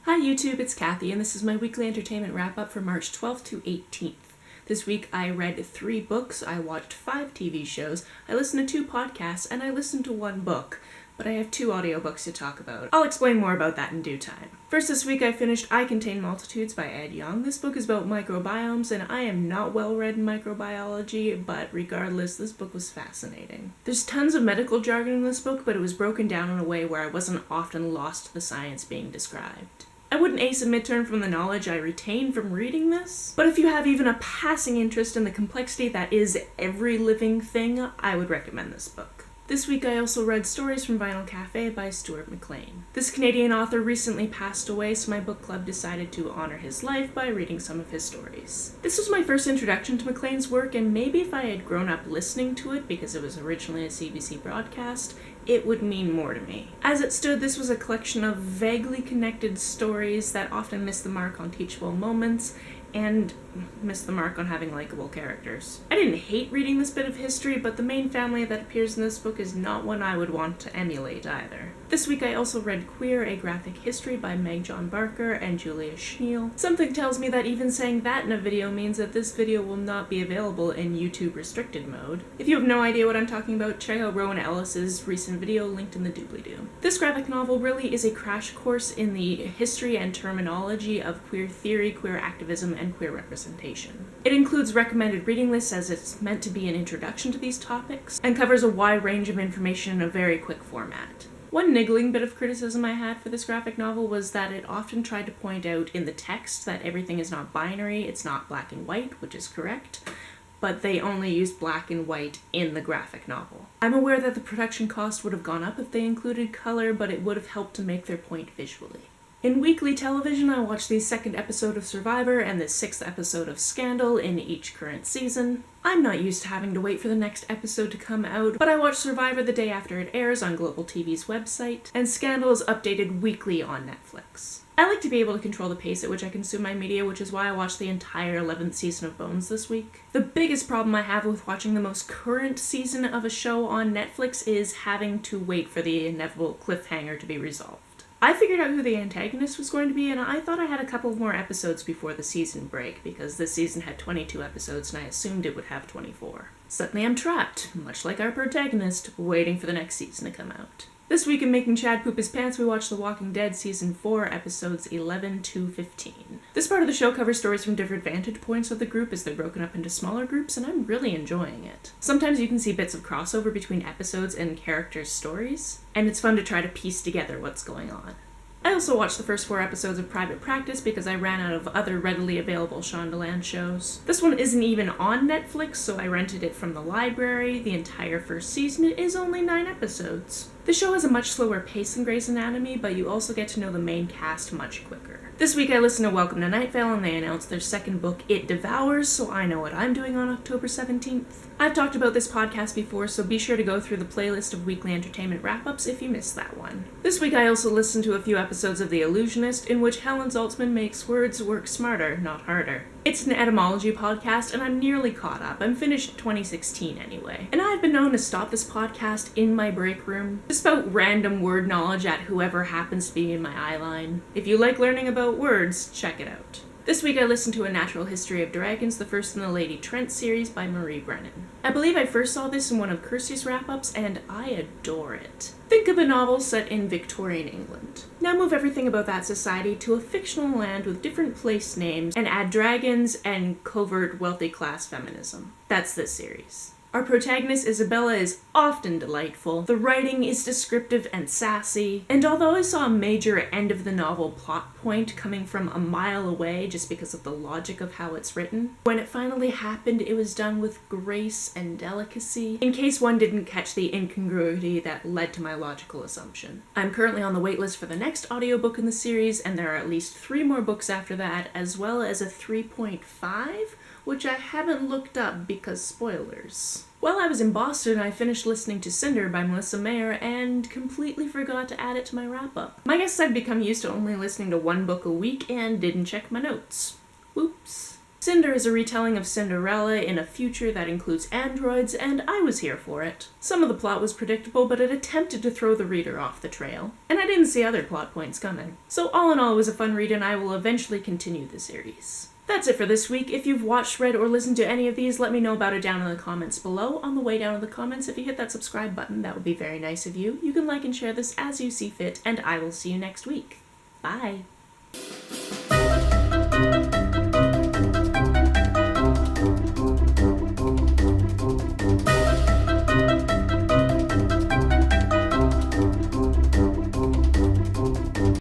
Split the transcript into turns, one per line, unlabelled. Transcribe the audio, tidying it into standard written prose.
Hi YouTube, it's Kathy, and this is my weekly entertainment wrap-up for March 12th to 18th. This week I read 3 books, I watched 5 TV shows, I listened to 2 podcasts, and I listened to 1 book. But I have 2 audiobooks to talk about. I'll explain more about that in due time. First this week I finished I Contain Multitudes by Yong. This book is about microbiomes, and I am not well read in microbiology, but regardless, this book was fascinating. There's tons of medical jargon in this book, but it was broken down in a way where I wasn't often lost to the science being described. I wouldn't ace a midterm from the knowledge I retain from reading this, but if you have even a passing interest in the complexity that is every living thing, I would recommend this book. This week I also read Stories from Vinyl Cafe by Stuart McLean. This Canadian author recently passed away, so my book club decided to honor his life by reading some of his stories. This was my first introduction to McLean's work, and maybe if I had grown up listening to it because it was originally a CBC broadcast, it would mean more to me. As it stood, this was a collection of vaguely connected stories that often miss the mark on teachable moments and miss the mark on having likable characters. I didn't hate reading this bit of history, but the main family that appears in this book is not one I would want to emulate either. This week I also read Queer, A Graphic History by Meg-John and Julia Scheele. Something tells me that even saying that in a video means that this video will not be available in YouTube restricted mode. If you have no idea what I'm talking about, check out Rowan Ellis's recent video linked in the doobly-doo. This graphic novel really is a crash course in the history and terminology of queer theory, queer activism, and queer representation. It includes recommended reading lists as it's meant to be an introduction to these topics, and covers a wide range of information in a very quick format. One niggling bit of criticism I had for this graphic novel was that it often tried to point out in the text that everything is not binary, it's not black and white, which is correct, but they only used black and white in the graphic novel. I'm aware that the production cost would have gone up if they included color, but it would have helped to make their point visually. In weekly television, I watched the 2nd episode of Survivor and the 6th episode of Scandal in each current season. I'm not used to having to wait for the next episode to come out, but I watch Survivor the day after it airs on Global TV's website, and Scandal is updated weekly on Netflix. I like to be able to control the pace at which I consume my media, which is why I watched the entire 11th season of Bones this week. The biggest problem I have with watching the most current season of a show on Netflix is having to wait for the inevitable cliffhanger to be resolved. I figured out who the antagonist was going to be, and I thought I had a couple more episodes before the season break, because this season had 22 episodes and I assumed it would have 24. Suddenly I'm trapped, much like our protagonist, waiting for the next season to come out. This week in Making Chad Poop His Pants, we watched The Walking Dead Season 4, Episodes 11 to 15. This part of the show covers stories from different vantage points of the group as they're broken up into smaller groups, and I'm really enjoying it. Sometimes you can see bits of crossover between episodes and characters' stories, and it's fun to try to piece together what's going on. I also watched the first 4 episodes of Private Practice because I ran out of other readily available Shondaland shows. This one isn't even on Netflix, so I rented it from the library. The entire first season is only 9 episodes. The show has a much slower pace than Grey's Anatomy, but you also get to know the main cast much quicker. This week I listened to Welcome to Night Vale, and they announced their 2nd book, It Devours, so I know what I'm doing on October 17th. I've talked about this podcast before, so be sure to go through the playlist of weekly entertainment wrap-ups if you missed that one. This week I also listened to a few episodes of The Allusionist, in which Helen Zaltzman makes words work smarter, not harder. It's an etymology podcast, and I'm nearly caught up. I'm finished 2016 anyway. And I've been known to stop this podcast in my break room, just spout random word knowledge at whoever happens to be in my eyeline. If you like learning about words, check it out. This week I listened to A Natural History of Dragons, the first in the Lady Trent series by Brennan. I believe I first saw this in one of Kirsty's wrap-ups, and I adore it. Think of a novel set in Victorian England. Now move everything about that society to a fictional land with different place names, and add dragons and covert wealthy class feminism. That's this series. Our protagonist, Isabella, is often delightful. The writing is descriptive and sassy, and although I saw a major end-of-the-novel plot point coming from a mile away just because of the logic of how it's written, when it finally happened, it was done with grace and delicacy, in case one didn't catch the incongruity that led to my logical assumption. I'm currently on the waitlist for the next audiobook in the series, and there are at least 3 more books after that, as well as a 3.5, which I haven't looked up because spoilers. While I was in Boston, I finished listening to Cinder by Meyer and completely forgot to add it to my wrap-up. My guess is I've become used to only listening to 1 book a week and didn't check my notes. Whoops. Cinder is a retelling of Cinderella in a future that includes androids, and I was here for it. Some of the plot was predictable, but it attempted to throw the reader off the trail, and I didn't see other plot points coming. So all in all, it was a fun read, and I will eventually continue the series. That's it for this week. If you've watched, read, or listened to any of these, let me know about it down in the comments below. On the way down in the comments, if you hit that subscribe button, that would be very nice of you. You can like and share this as you see fit, and I will see you next week. Bye!